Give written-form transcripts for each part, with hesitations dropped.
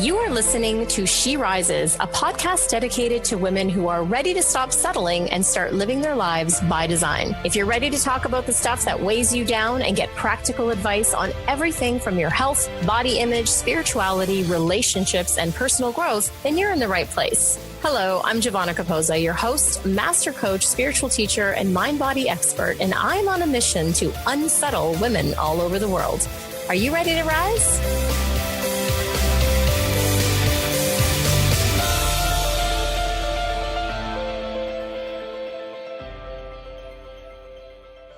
You are listening to She Rises, a podcast dedicated to women who are ready to stop settling and start living their lives by design. If you're ready to talk about the stuff that weighs you down and get practical advice on everything from your health, body image, spirituality, relationships, and personal growth, then you're in the right place. Hello, I'm Giovanna Capozza, your host, master coach, spiritual teacher, and mind-body expert, and I'm on a mission to unsettle women all over the world. Are you ready to rise?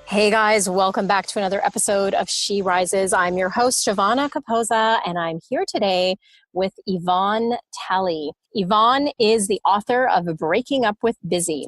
Hey guys, welcome back to another episode of She Rises. I'm your host, Giovanna Capozza, and I'm here today with Yvonne Tally. Yvonne is the author of Breaking Up with Busy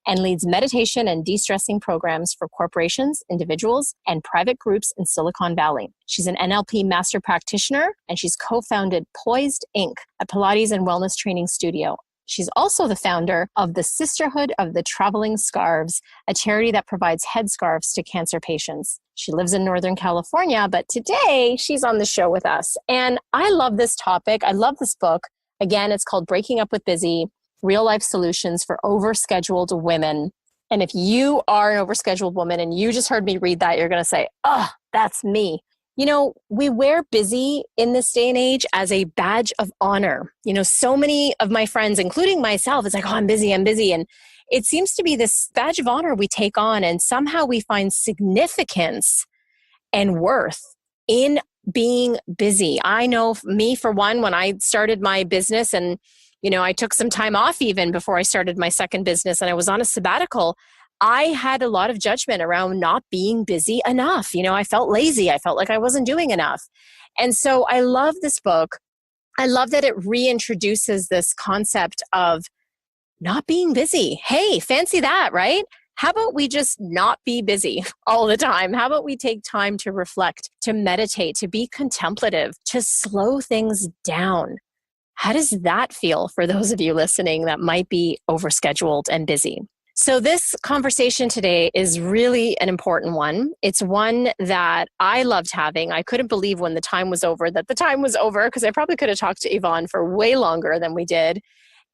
and leads meditation and de-stressing programs for corporations, individuals, and private groups in Silicon Valley. She's an NLP Master Practitioner, and she's co-founded Poised Inc, a Pilates and wellness training studio. She's also the founder of the Sisterhood of the Travelling Scarves, a charity that provides headscarves to cancer patients. She lives in Northern California, but today she's on the show with us. And I love this topic. I love this book. Again, it's called Breaking Up with Busy, Real Life Solutions for Overscheduled Women. And if you are an overscheduled woman and you just heard me read that, you're going to say, oh, that's me. You know, we wear busy in this day and age as a badge of honor. You know, so many of my friends, including myself, it's like, oh, I'm busy. And it seems to be this badge of honor we take on, and somehow we find significance and worth in being busy. I know me, for one, when I started my business, and, you know, I took some time off even before I started my second business, and I was on a sabbatical, I had a lot of judgment around not being busy enough. You know, I felt lazy. I felt like I wasn't doing enough. And so I love this book. I love that it reintroduces this concept of not being busy. Hey, fancy that, right? How about we just not be busy all the time? How about we take time to reflect, to meditate, to be contemplative, to slow things down? How does that feel for those of you listening that might be overscheduled and busy? So this conversation today is really an important one. It's one that I loved having. I couldn't believe when the time was over that the time was over, because I probably could have talked to Yvonne for way longer than we did.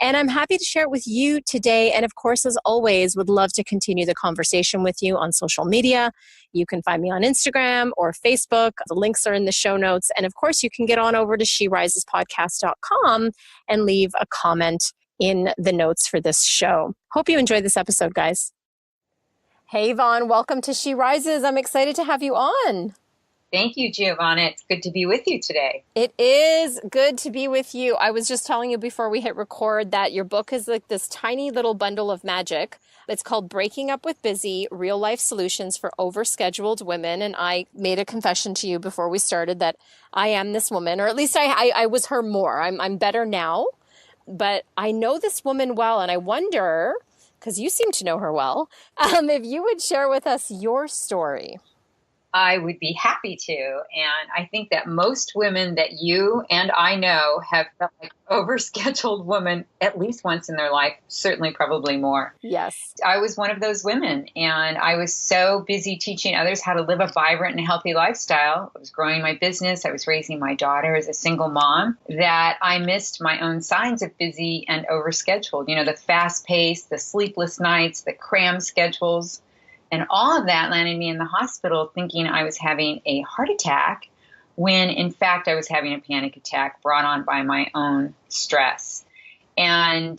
And I'm happy to share it with you today. And of course, as always, would love to continue the conversation with you on social media. You can find me on Instagram or Facebook. The links are in the show notes. And of course, you can get on over to SheRisesPodcast.com and leave a comment in the notes for this show. Hope you enjoyed this episode, guys. Hey, Yvonne, welcome to She Rises. I'm excited to have you on. Thank you, Giovanna. It's good to be with you today. It is good to be with you. I was just telling you before we hit record that your book is like this tiny little bundle of magic. It's called Breaking Up with Busy, Real Life Solutions for Overscheduled Women. And I made a confession to you before we started that I am this woman, or at least I was her more. I'm better now. But I know this woman well, and I wonder, because you seem to know her well, if you would share with us your story. I would be happy to. And I think that most women that you and I know have felt like overscheduled women at least once in their life, certainly probably more. Yes. I was one of those women, and I was so busy teaching others how to live a vibrant and healthy lifestyle. I was growing my business. I was raising my daughter as a single mom, that I missed my own signs of busy and overscheduled. You know, the fast pace, the sleepless nights, the cram schedules. And all of that landed me in the hospital thinking I was having a heart attack, when in fact I was having a panic attack brought on by my own stress. And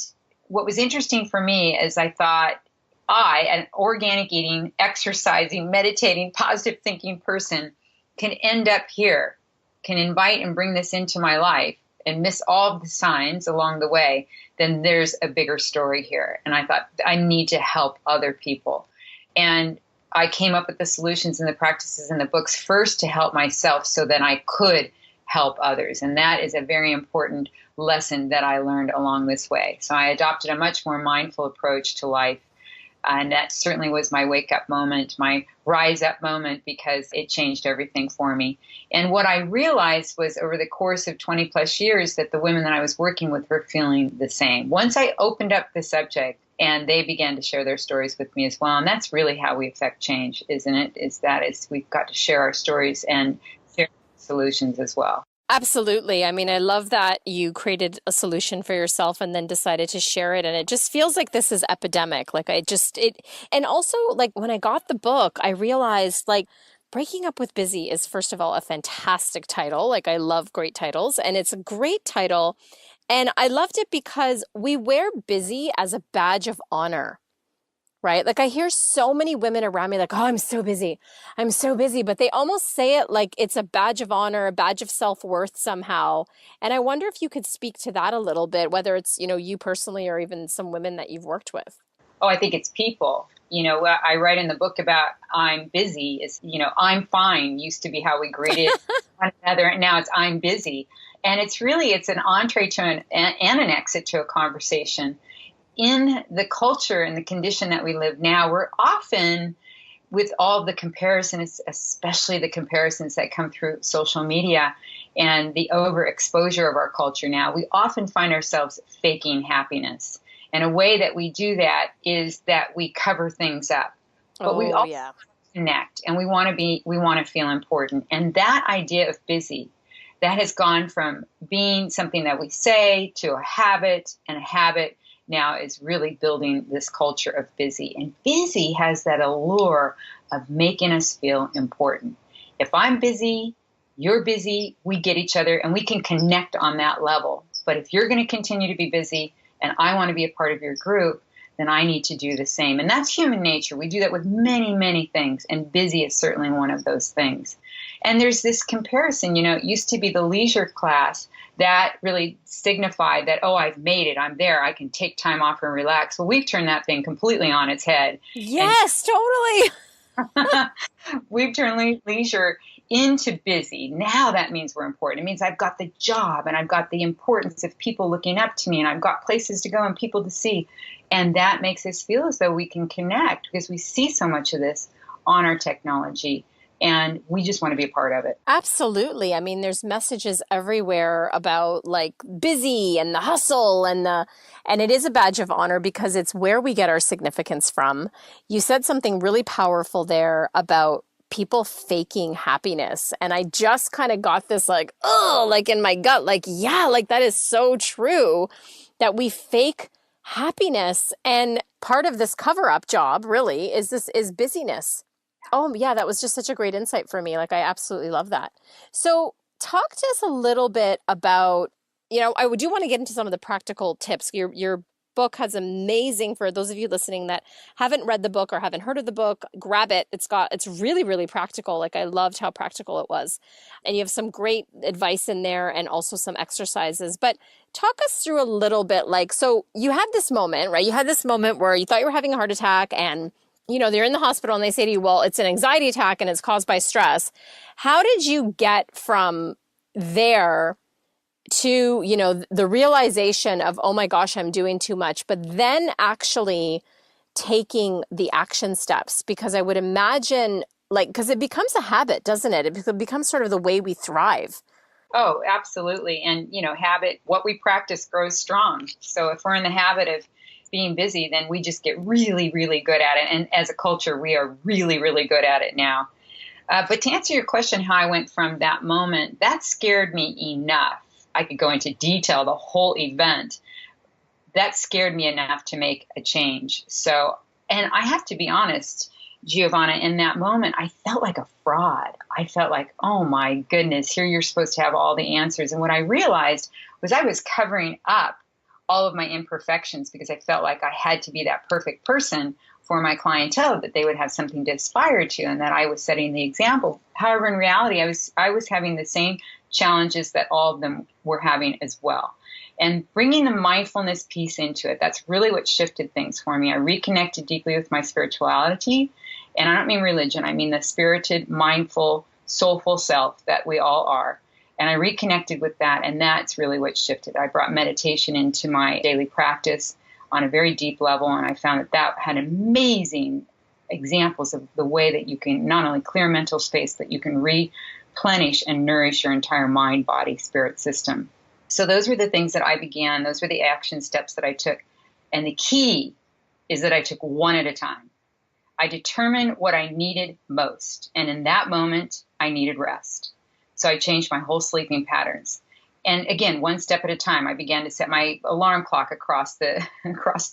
what was interesting for me is I thought an organic eating, exercising, meditating, positive thinking person can end up here, can invite and bring this into my life and miss all of the signs along the way, then there's a bigger story here. And I thought, I need to help other people. And I came up with the solutions and the practices in the books first to help myself so that I could help others. And that is a very important lesson that I learned along this way. So I adopted a much more mindful approach to life. And that certainly was my wake-up moment, my rise-up moment, because it changed everything for me. And what I realized was over the course of 20 plus years that the women that I was working with were feeling the same. Once I opened up the subject, and they began to share their stories with me as well. And that's really how we affect change, isn't it? We've got to share our stories and share solutions as well. Absolutely. I mean, I love that you created a solution for yourself and then decided to share it. And it just feels like this is epidemic. And also like when I got the book, I realized like Breaking Up with Busy is, first of all, a fantastic title. Like I love great titles, and it's a great title. And I loved it because we wear busy as a badge of honor. Right? Like I hear so many women around me like, oh, I'm so busy. I'm so busy. But they almost say it like it's a badge of honor, a badge of self-worth somehow. And I wonder if you could speak to that a little bit, whether it's, you personally or even some women that you've worked with. Oh, I think it's people. What I write in the book about I'm busy is, I'm fine used to be how we greeted one another. And now it's I'm busy. And it's an entree to and an exit to a conversation. In the culture and the condition that we live now, we're often, with all the comparisons, especially the comparisons that come through social media and the overexposure of our culture now, we often find ourselves faking happiness. And a way that we do that is that we cover things up. But we also connect, and we want to feel important. And that idea of busy, that has gone from being something that we say to a habit, and a habit now is really building this culture of busy. And busy has that allure of making us feel important. If I'm busy, you're busy, we get each other, and we can connect on that level. But if you're going to continue to be busy and I want to be a part of your group, then I need to do the same. And that's human nature. We do that with many, many things, and busy is certainly one of those things. And there's this comparison, it used to be the leisure class that really signified that, oh, I've made it, I'm there, I can take time off and relax. Well, we've turned that thing completely on its head. Yes, totally. We've turned leisure into busy. Now that means we're important. It means I've got the job, and I've got the importance of people looking up to me, and I've got places to go and people to see. And that makes us feel as though we can connect, because we see so much of this on our technology. And we just want to be a part of it. Absolutely. I mean, there's messages everywhere about like busy and the hustle and it is a badge of honor because it's where we get our significance from. You said something really powerful there about people faking happiness. And I just kind of got this like, oh, like in my gut, like, yeah, like that is so true that we fake happiness. And part of this cover-up job really is busyness. Oh, yeah, that was just such a great insight for me. Like, I absolutely love that. So talk to us a little bit about, I do want to get into some of the practical tips. Your book has amazing, for those of you listening that haven't read the book or haven't heard of the book, grab it. It's really, really practical. Like, I loved how practical it was. And you have some great advice in there and also some exercises. But talk us through a little bit, like, so you had this moment, right? You had this moment where you thought you were having a heart attack, and they're in the hospital and they say to you, well, it's an anxiety attack and it's caused by stress. How did you get from there to, the realization of, oh my gosh, I'm doing too much, but then actually taking the action steps? Because I would imagine, because it becomes a habit, doesn't it? It becomes sort of the way we thrive. Oh, absolutely. And, habit, what we practice grows strong. So if we're in the habit of being busy, then we just get really, really good at it. And as a culture, we are really, really good at it now. But to answer your question, how I went from that moment, that scared me enough. I could go into detail, the whole event. That scared me enough to make a change. So, and I have to be honest, Giovanna, in that moment, I felt like a fraud. I felt like, oh my goodness, here you're supposed to have all the answers. And what I realized was I was covering up all of my imperfections because I felt like I had to be that perfect person for my clientele, that they would have something to aspire to, and that I was setting the example. However, in reality, I was having the same challenges that all of them were having as well. And bringing the mindfulness piece into it, that's really what shifted things for me. I reconnected deeply with my spirituality, and I don't mean religion. I mean the spirited, mindful, soulful self that we all are. And I reconnected with that, and that's really what shifted. I brought meditation into my daily practice on a very deep level, and I found that had amazing examples of the way that you can not only clear mental space, but you can replenish and nourish your entire mind, body, spirit system. So those were the things that I began. Those were the action steps that I took. And the key is that I took one at a time. I determined what I needed most, and in that moment, I needed rest. So I changed my whole sleeping patterns. And again, one step at a time, I began to set my alarm clock across the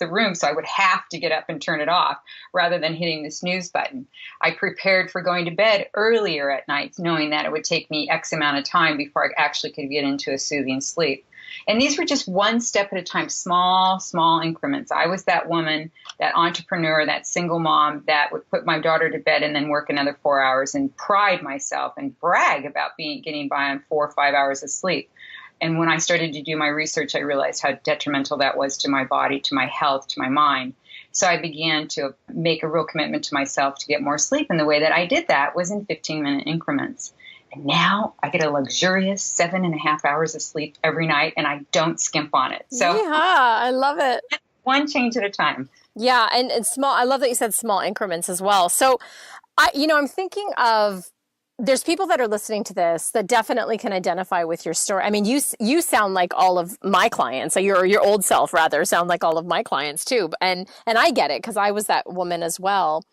room so I would have to get up and turn it off rather than hitting the snooze button. I prepared for going to bed earlier at night, knowing that it would take me X amount of time before I actually could get into a soothing sleep. And these were just one step at a time, small increments. I was that woman, that entrepreneur, that single mom that would put my daughter to bed and then work another 4 hours and pride myself and brag about getting by on 4 or 5 hours of sleep. And when I started to do my research, I realized how detrimental that was to my body, to my health, to my mind. So I began to make a real commitment to myself to get more sleep. And the way that I did that was in 15-minute increments. And now I get a luxurious 7.5 hours of sleep every night, and I don't skimp on it. So yeah, I love it. One change at a time. Yeah, and small. I love that you said small increments as well. So, I'm thinking of, there's people that are listening to this that definitely can identify with your story. I mean, you sound like all of my clients. So your old self rather sound like all of my clients too. And I get it because I was that woman as well.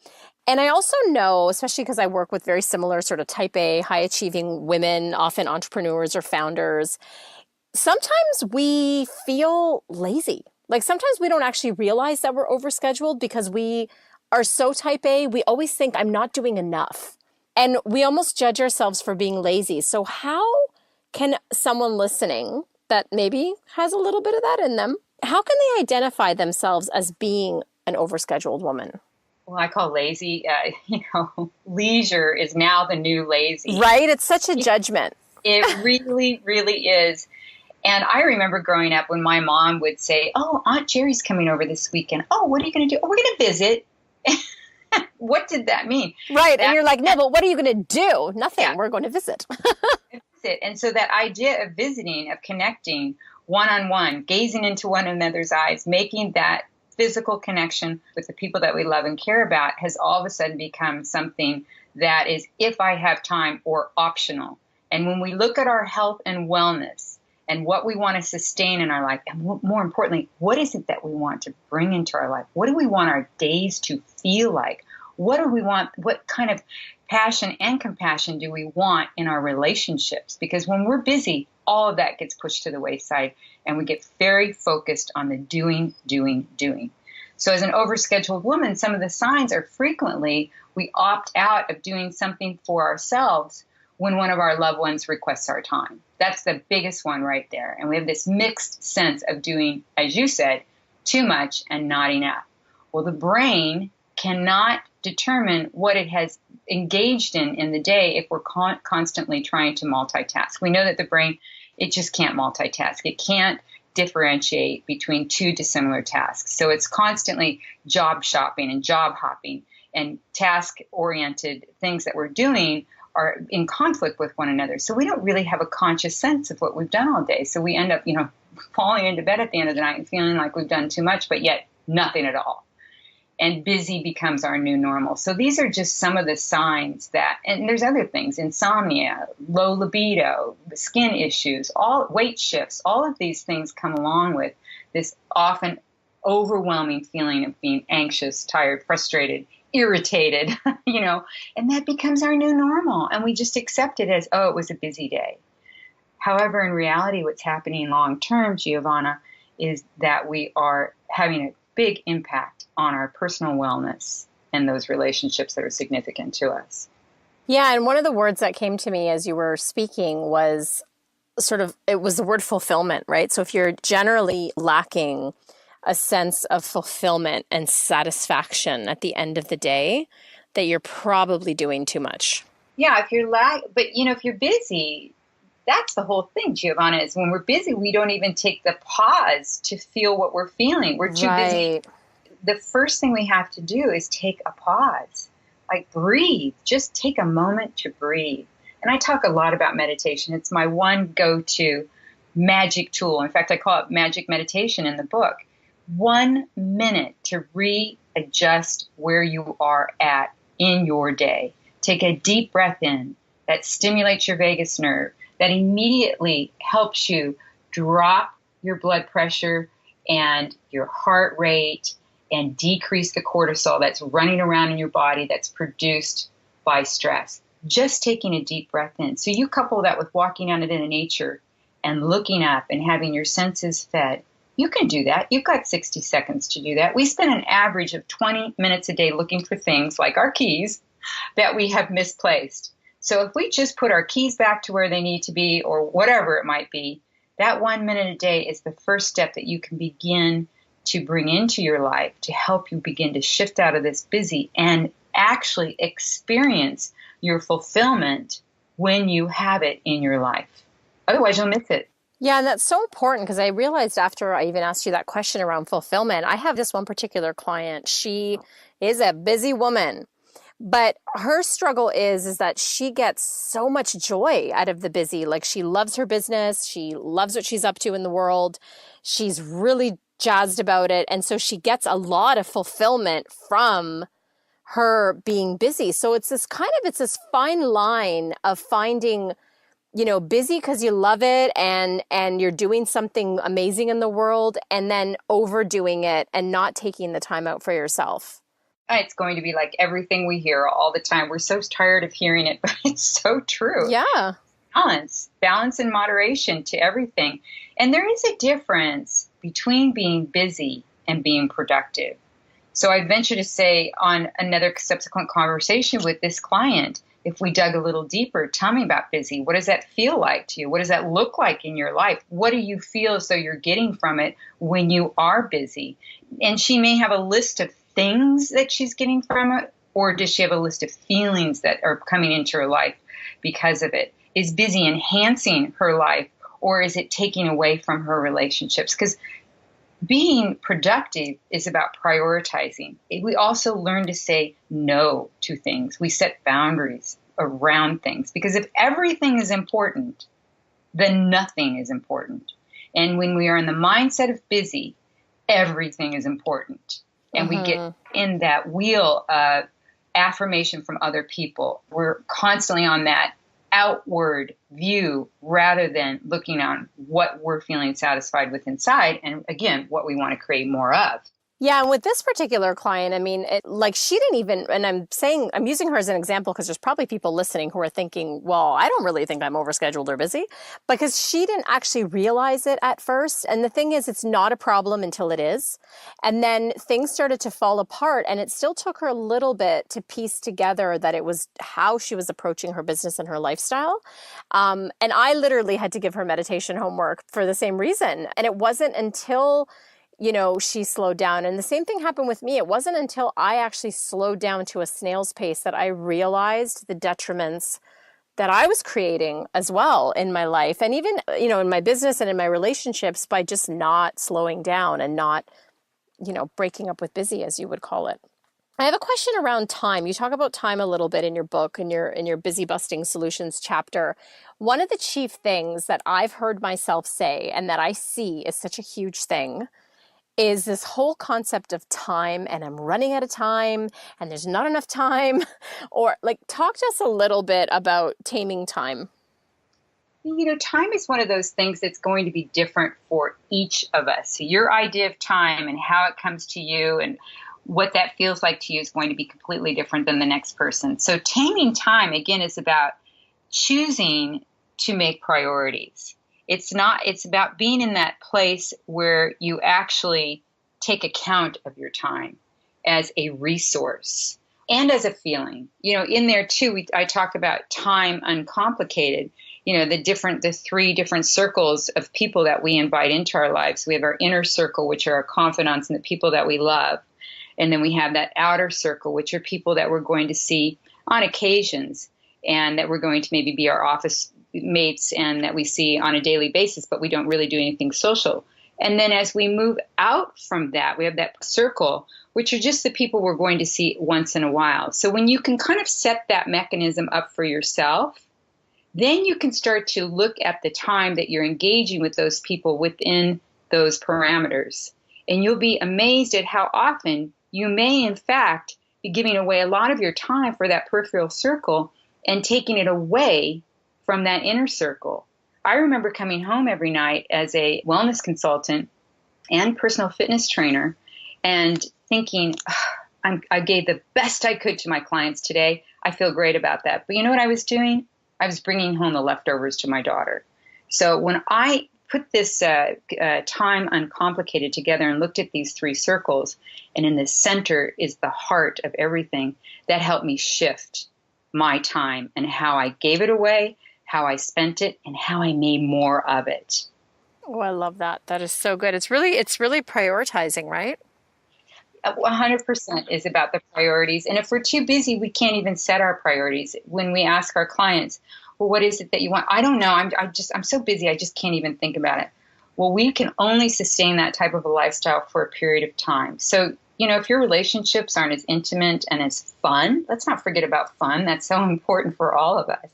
And I also know, especially because I work with very similar sort of type A, high achieving women, often entrepreneurs or founders, sometimes we feel lazy. Like sometimes we don't actually realize that we're overscheduled because we are so type A. We always think I'm not doing enough. And we almost judge ourselves for being lazy. So how can someone listening that maybe has a little bit of that in them, how can they identify themselves as being an overscheduled woman? Well, I call lazy, leisure is now the new lazy. Right? It's such a judgment. It really, really is. And I remember growing up when my mom would say, "Oh, Aunt Jerry's coming over this weekend. Oh, what are you going to do? Oh, we're going to visit." What did that mean? Right. And you're like, no, but what are you going to do? Nothing. Yeah. We're going to visit. And so that idea of visiting, of connecting one-on-one, gazing into one another's eyes, making that physical connection with the people that we love and care about has all of a sudden become something that is, if I have time, or optional. And when we look at our health and wellness and what we want to sustain in our life, and more importantly, what is it that we want to bring into our life? What do we want our days to feel like? What do we want? What kind of passion and compassion do we want in our relationships? Because when we're busy, all of that gets pushed to the wayside and we get very focused on the doing. So as an overscheduled woman, some of the signs are frequently we opt out of doing something for ourselves when one of our loved ones requests our time. That's the biggest one right there. And we have this mixed sense of doing, as you said, too much and not enough. Well, the brain cannot determine what it has engaged in the day if we're constantly trying to multitask. We know that the brain, it just can't multitask. It can't differentiate between two dissimilar tasks. So it's constantly job shopping and job hopping, and task-oriented things that we're doing are in conflict with one another. So we don't really have a conscious sense of what we've done all day. So we end up, falling into bed at the end of the night and feeling like we've done too much, but yet nothing at all. And busy becomes our new normal. So these are just some of the signs that, and there's other things, insomnia, low libido, skin issues, all weight shifts, all of these things come along with this often overwhelming feeling of being anxious, tired, frustrated, irritated, and that becomes our new normal. And we just accept it as, oh, it was a busy day. However, in reality, what's happening long term, Giovanna, is that we are having a big impact on our personal wellness and those relationships that are significant to us. Yeah, and one of the words that came to me as you were speaking was it was the word fulfillment, right? So if you're generally lacking a sense of fulfillment and satisfaction at the end of the day, that you're probably doing too much. Yeah, if you're busy, that's the whole thing, Giovanna, is when we're busy, we don't even take the pause to feel what we're feeling. We're too busy. The first thing we have to do is take a pause, like breathe, just take a moment to breathe. And I talk a lot about meditation. It's my one go-to magic tool. In fact, I call it magic meditation in the book. 1 minute to readjust where you are at in your day. Take a deep breath in that stimulates your vagus nerve, that immediately helps you drop your blood pressure and your heart rate and decrease the cortisol that's running around in your body that's produced by stress. just taking a deep breath in. So you couple that with walking out into nature and looking up and having your senses fed. You can do that. You've got 60 seconds to do that. We spend an average of 20 minutes a day looking for things like our keys that we have misplaced. So if we just put our keys back to where they need to be, or whatever it might be, that 1 minute a day is the first step that you can begin to bring into your life to help you begin to shift out of this busy and actually experience your fulfillment when you have it in your life. Otherwise, you'll miss it. Yeah, and that's so important because I realized after I even asked you that question around fulfillment, I have this one particular client. She is a busy woman, but her struggle is that she gets so much joy out of the busy. Like, she loves her business. She loves what she's up to in the world. She's really jazzed about it. And so she gets a lot of fulfillment from her being busy. So it's this fine line of finding, busy because you love it and you're doing something amazing in the world, and then overdoing it and not taking the time out for yourself. It's going to be like everything we hear all the time. We're so tired of hearing it, but it's so true. Yeah. Balance and moderation to everything. And there is a difference between being busy and being productive. So I'd venture to say, on another subsequent conversation with this client, if we dug a little deeper, tell me about busy. What does that feel like to you? What does that look like in your life? What do you feel as though you're getting from it when you are busy? And she may have a list of things that she's getting from it, or does she have a list of feelings that are coming into her life because of it? Is busy enhancing her life, or is it taking away from her relationships? Because being productive is about prioritizing. We also learn to say no to things. We set boundaries around things, because if everything is important, then nothing is important. And when we are in the mindset of busy, everything is important. And we get in that wheel of affirmation from other people. We're constantly on that outward view rather than looking on what we're feeling satisfied with inside, and again, what we want to create more of. Yeah, and with this particular client, I mean, she didn't even, and I'm using her as an example because there's probably people listening who are thinking, well, I don't really think I'm overscheduled or busy, because she didn't actually realize it at first. And the thing is, it's not a problem until it is. And then things started to fall apart, and it still took her a little bit to piece together that it was how she was approaching her business and her lifestyle. And I literally had to give her meditation homework for the same reason. And it wasn't until she slowed down. And the same thing happened with me. It wasn't until I actually slowed down to a snail's pace that I realized the detriments that I was creating as well in my life. And even, in my business and in my relationships, by just not slowing down and not, breaking up with busy, as you would call it. I have a question around time. You talk about time a little bit in your book, in your Busy Busting Solutions chapter. One of the chief things that I've heard myself say, and that I see is such a huge thing, is this whole concept of time, and I'm running out of time and there's not enough time. Or talk to us a little bit about taming time. Time is one of those things that's going to be different for each of us. So your idea of time and how it comes to you and what that feels like to you is going to be completely different than the next person. So taming time, again, is about choosing to make priorities. It's about being in that place where you actually take account of your time as a resource and as a feeling. In there too, I talk about time uncomplicated. The three different circles of people that we invite into our lives. We have our inner circle, which are our confidants and the people that we love. And then we have that outer circle, which are people that we're going to see on occasions and that we're going to maybe be our office mates and that we see on a daily basis, but we don't really do anything social. And then as we move out from that, we have that circle, which are just the people we're going to see once in a while. So when you can kind of set that mechanism up for yourself, then you can start to look at the time that you're engaging with those people within those parameters. And you'll be amazed at how often you may, in fact, be giving away a lot of your time for that peripheral circle and taking it away from that inner circle. I remember coming home every night as a wellness consultant and personal fitness trainer and thinking, I gave the best I could to my clients today. I feel great about that. But you know what I was doing? I was bringing home the leftovers to my daughter. So when I put this time uncomplicated together and looked at these three circles, and in the center is the heart of everything, that helped me shift my time and how I gave it away, how I spent it, and how I made more of it. Oh, I love that. That is so good. It's really prioritizing, right? 100% is about the priorities. And if we're too busy, we can't even set our priorities. When we ask our clients, well, what is it that you want? I don't know. I'm so busy. I just can't even think about it. Well, we can only sustain that type of a lifestyle for a period of time. So, if your relationships aren't as intimate and as fun, let's not forget about fun. That's so important for all of us.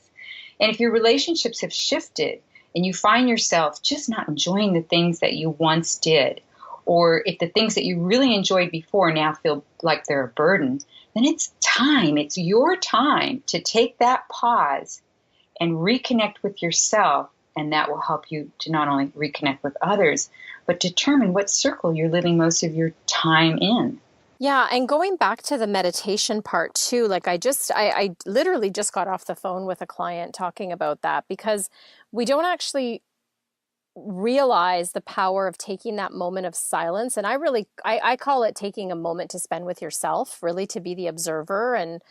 And if your relationships have shifted and you find yourself just not enjoying the things that you once did, or if the things that you really enjoyed before now feel like they're a burden, then it's time. It's your time to take that pause and reconnect with yourself. And that will help you to not only reconnect with others, but determine what circle you're living most of your time in. Yeah. And going back to the meditation part too, like I literally just got off the phone with a client talking about that, because we don't actually realize the power of taking that moment of silence. And I call it taking a moment to spend with yourself, really to be the observer and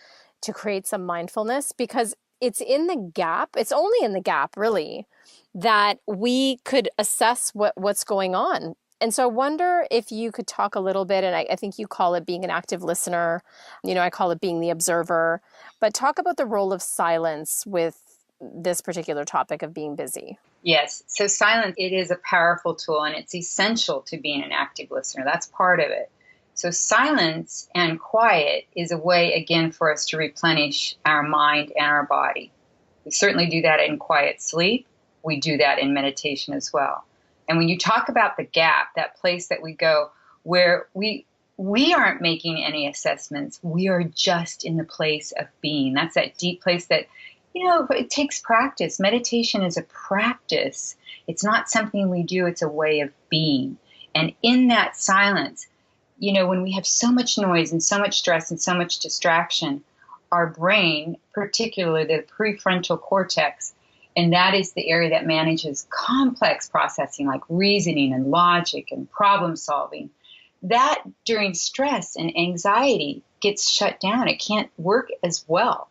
to create some mindfulness, because it's only in the gap really that we could assess what's going on. And so I wonder if you could talk a little bit, and I think you call it being an active listener, I call it being the observer, but talk about the role of silence with this particular topic of being busy. Yes. So silence, it is a powerful tool, and it's essential to being an active listener. That's part of it. So silence and quiet is a way, again, for us to replenish our mind and our body. We certainly do that in quiet sleep. We do that in meditation as well. And when you talk about the gap, that place that we go where we aren't making any assessments, we are just in the place of being. That's that deep place that, it takes practice. Meditation is a practice. It's not something we do. It's a way of being. And in that silence, when we have so much noise and so much stress and so much distraction, our brain, particularly the prefrontal cortex, and that is the area that manages complex processing like reasoning and logic and problem solving, that during stress and anxiety gets shut down. It can't work as well.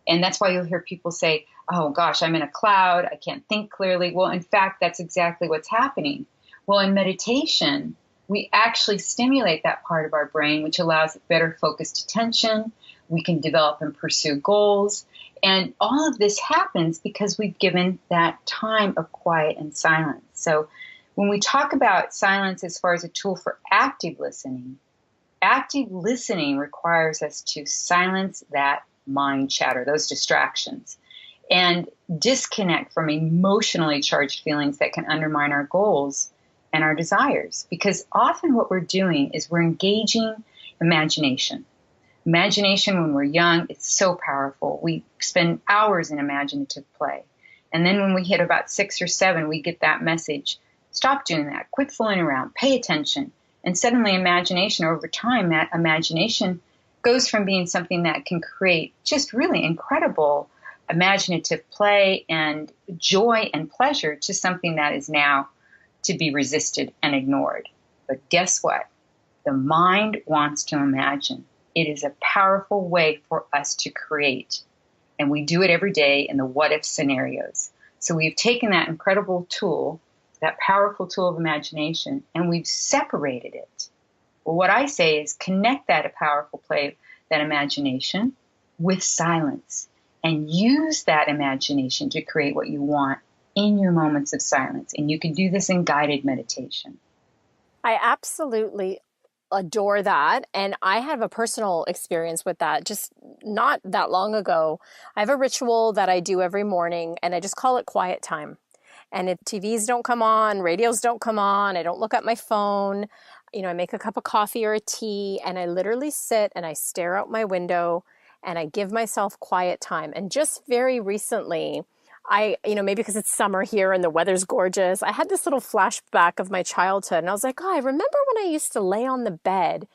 And that's why you'll hear people say, oh gosh, I'm in a cloud. I can't think clearly. Well, in fact, that's exactly what's happening. Well, in meditation, we actually stimulate that part of our brain, which allows better focused attention. We can develop and pursue goals. And all of this happens because we've given that time of quiet and silence. So when we talk about silence as far as a tool for active listening requires us to silence that mind chatter, those distractions, and disconnect from emotionally charged feelings that can undermine our goals and our desires. Because often what we're doing is we're engaging imagination. Imagination when we're young, it's so powerful. We spend hours in imaginative play. And then when we hit about 6 or 7, we get that message, stop doing that, quit fooling around, pay attention. And suddenly imagination, over time, that imagination goes from being something that can create just really incredible imaginative play and joy and pleasure to something that is now to be resisted and ignored. But guess what? The mind wants to imagine. It is a powerful way for us to create. And we do it every day in the what-if scenarios. So we've taken that incredible tool, that powerful tool of imagination, and we've separated it. Well, what I say is connect that powerful play, that imagination, with silence, and use that imagination to create what you want in your moments of silence. And you can do this in guided meditation. I absolutely adore that. And I have a personal experience with that just not that long ago. I have a ritual that I do every morning, and I just call it quiet time. And if TVs don't come on, radios don't come on, I don't look at my phone, I make a cup of coffee or a tea, and I literally sit and I stare out my window and I give myself quiet time. And just very recently, maybe because it's summer here and the weather's gorgeous, I had this little flashback of my childhood. And I was like, I remember when I used to lay on the bed,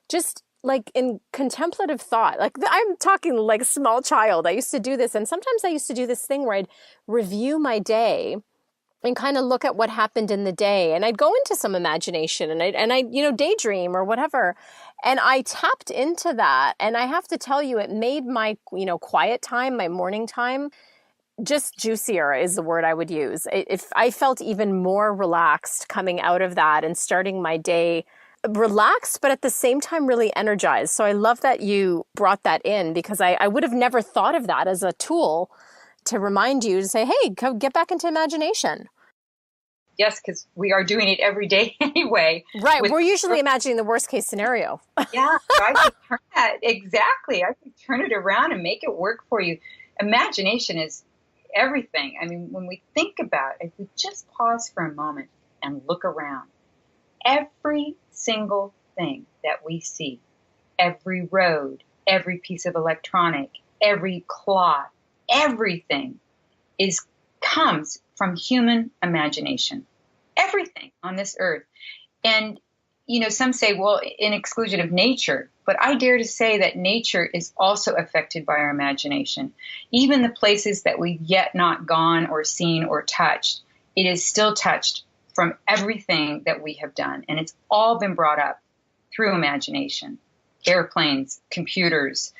just like in contemplative thought. Like I'm talking like a small child. I used to do this. And sometimes I used to do this thing where I'd review my day and kind of look at what happened in the day. And I'd go into some imagination and I, daydream or whatever. And I tapped into that. And I have to tell you, it made my, quiet time, my morning time, just juicier is the word I would use. If I felt even more relaxed coming out of that and starting my day relaxed, but at the same time really energized. So I love that you brought that in, because I would have never thought of that as a tool to remind you to say, hey, get back into imagination. Yes, because we are doing it every day anyway. Right. We're usually imagining the worst case scenario. Yeah, so I could turn that, exactly. I could turn it around and make it work for you. Imagination is everything. I mean, when we think about it, if we just pause for a moment and look around, every single thing that we see, every road, every piece of electronic, every cloth, everything comes from human imagination. Everything on this earth. And, some say, well, in exclusion of nature, but I dare to say that nature is also affected by our imagination. Even the places that we've yet not gone or seen or touched, it is still touched from everything that we have done. And it's all been brought up through imagination. Airplanes, computers,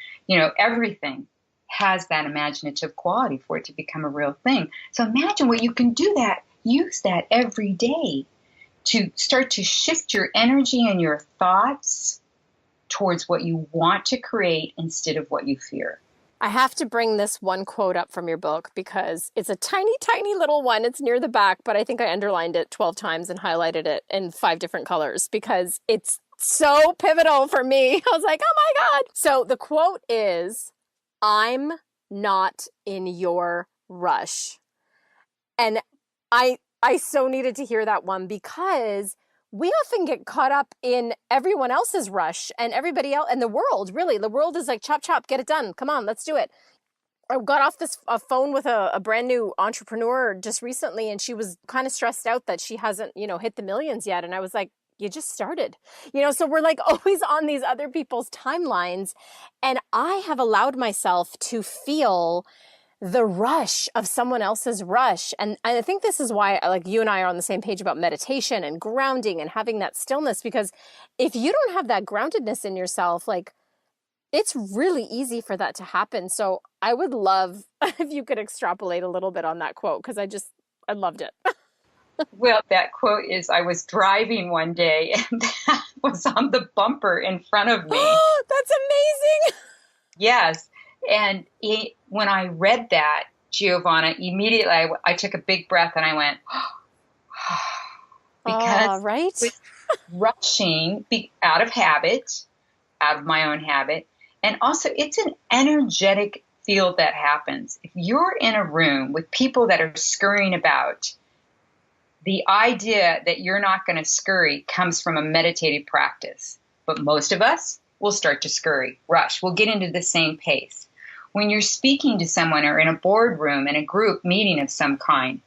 everything has that imaginative quality for it to become a real thing. So imagine what you can do use that every day to start to shift your energy and your thoughts towards what you want to create instead of what you fear. I have to bring this one quote up from your book because it's a tiny, tiny little one. It's near the back, but I think I underlined it 12 times and highlighted it in 5 different colors because it's so pivotal for me. I was like, oh my God. So the quote is, I'm not in your rush. And I so needed to hear that one, because we often get caught up in everyone else's rush and everybody else and the world, really. The world is like, chop, chop, get it done. Come on, let's do it. I got off this phone with a brand new entrepreneur just recently, and she was kind of stressed out that she hasn't, hit the millions yet. And I was like, you just started, so we're like always on these other people's timelines. And I have allowed myself to feel the rush of someone else's rush. And I think this is why, like, you and I are on the same page about meditation and grounding and having that stillness, because if you don't have that groundedness in yourself, like, it's really easy for that to happen. So I would love if you could extrapolate a little bit on that quote, because I loved it. Well, that quote is, I was driving one day and that was on the bumper in front of me. That's amazing. Yes. And when I read that, Giovanna, immediately I took a big breath and I went, because right? I was rushing out of habit, out of my own habit. And also, it's an energetic field that happens. If you're in a room with people that are scurrying about, the idea that you're not going to scurry comes from a meditative practice. But most of us will start to scurry, rush. We'll get into the same pace. When you're speaking to someone or in a boardroom, in a group meeting of some kind,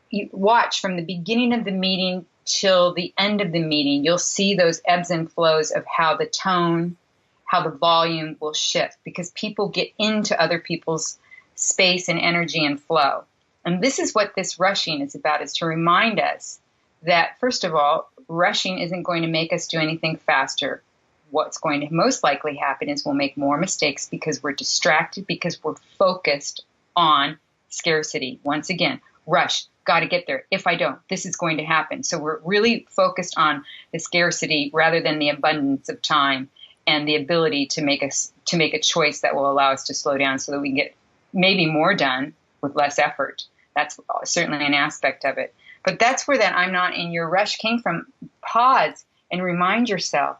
you watch from the beginning of the meeting till the end of the meeting. You'll see those ebbs and flows of how the tone, how the volume will shift, because people get into other people's space and energy and flow. And this is what this rushing is about, is to remind us that, first of all, rushing isn't going to make us do anything faster. What's going to most likely happen is we'll make more mistakes because we're distracted, because we're focused on scarcity. Once again, rush, got to get there. If I don't, this is going to happen. So we're really focused on the scarcity rather than the abundance of time and the ability to make a choice that will allow us to slow down so that we can get maybe more done with less effort. That's certainly an aspect of it. But that's where that I'm not in your rush came from. Pause and remind yourself,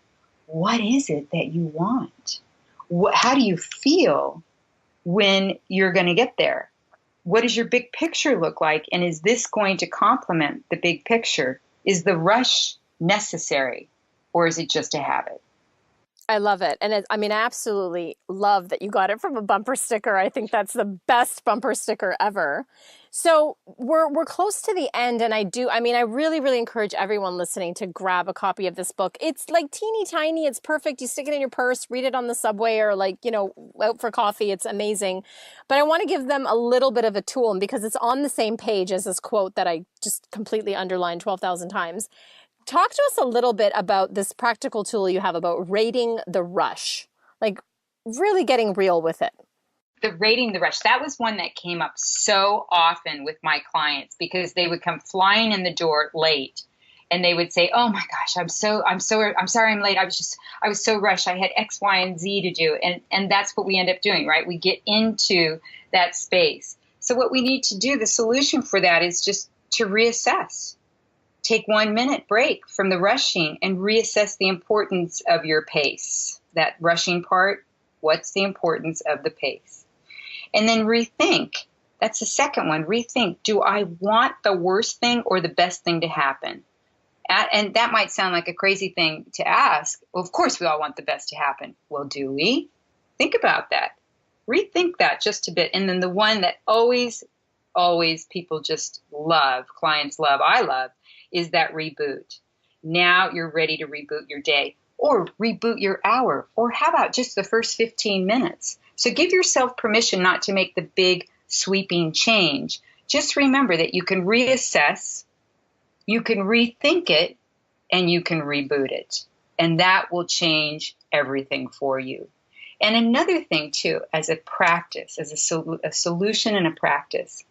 what is it that you want? How do you feel when you're going to get there? What does your big picture look like? And is this going to complement the big picture? Is the rush necessary, or is it just a habit? I love it. And I absolutely love that you got it from a bumper sticker. I think that's the best bumper sticker ever. So we're close to the end, and I really, really encourage everyone listening to grab a copy of this book. It's like teeny tiny. It's perfect. You stick it in your purse, read it on the subway or out for coffee. It's amazing. But I want to give them a little bit of a tool, and because it's on the same page as this quote that I just completely underlined 12,000 times. Talk to us a little bit about this practical tool you have about rating the rush, like really getting real with it. The rating the rush, that was one that came up so often with my clients because they would come flying in the door late and they would say, oh my gosh, I'm sorry I'm late. I was so rushed. I had X, Y, and Z to do. And that's what we end up doing, right? We get into that space. So what we need to do, the solution for that is just to reassess. Take 1 minute break from the rushing and reassess the importance of your pace. That rushing part, what's the importance of the pace? And then rethink. That's the second one. Rethink. Do I want the worst thing or the best thing to happen? And that might sound like a crazy thing to ask. Well, of course, we all want the best to happen. Well, do we? Think about that. Rethink that just a bit. And then the one that always people just love, clients love, I love, is that reboot. Now you're ready to reboot your day or reboot your hour. Or how about just the first 15 minutes? So give yourself permission not to make the big sweeping change. Just remember that you can reassess, you can rethink it, and you can reboot it. And that will change everything for you. And another thing, too, as a practice, as a solution and a practice,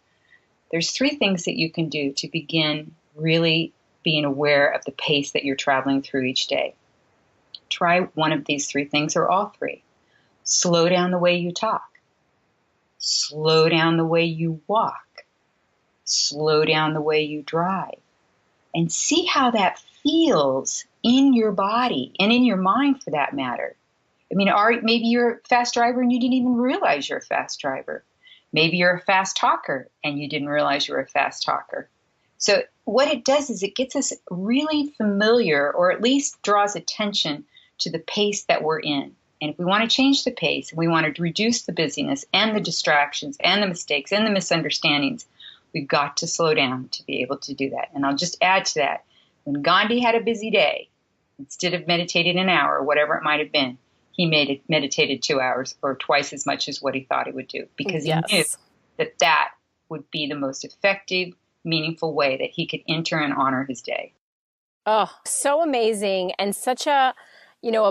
there's 3 things that you can do to begin really being aware of the pace that you're traveling through each day. Try one of these 3 things or all 3. Slow down the way you talk. Slow down the way you walk. Slow down the way you drive. And see how that feels in your body and in your mind for that matter. I mean, maybe you're a fast driver and you didn't even realize you're a fast driver. Maybe you're a fast talker and you didn't realize you were a fast talker. So what it does is it gets us really familiar, or at least draws attention to the pace that we're in. And if we want to change the pace, we want to reduce the busyness and the distractions and the mistakes and the misunderstandings, we've got to slow down to be able to do that. And I'll just add to that. When Gandhi had a busy day, instead of meditating an hour or whatever it might have been, he meditated 2 hours or twice as much as what he thought he would do, because he knew that would be the most effective, meaningful way that he could enter and honor his day. Oh, so amazing. And such a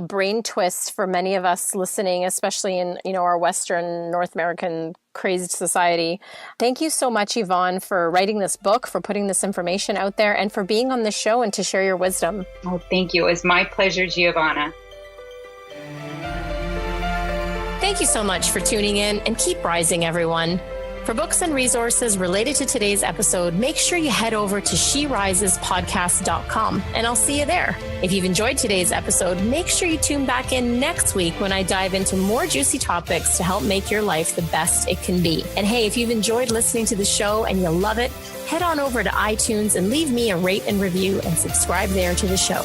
brain twist for many of us listening, especially in, our Western North American crazed society. Thank you so much, Yvonne, for writing this book, for putting this information out there, and for being on the show and to share your wisdom. Oh, thank you. It was my pleasure, Giovanna. Thank you so much for tuning in, and keep rising, everyone. For books and resources related to today's episode, make sure you head over to SheRisesPodcast.com, and I'll see you there. If you've enjoyed today's episode, make sure you tune back in next week when I dive into more juicy topics to help make your life the best it can be. And hey, if you've enjoyed listening to the show and you love it, head on over to iTunes and leave me a rate and review and subscribe there to the show.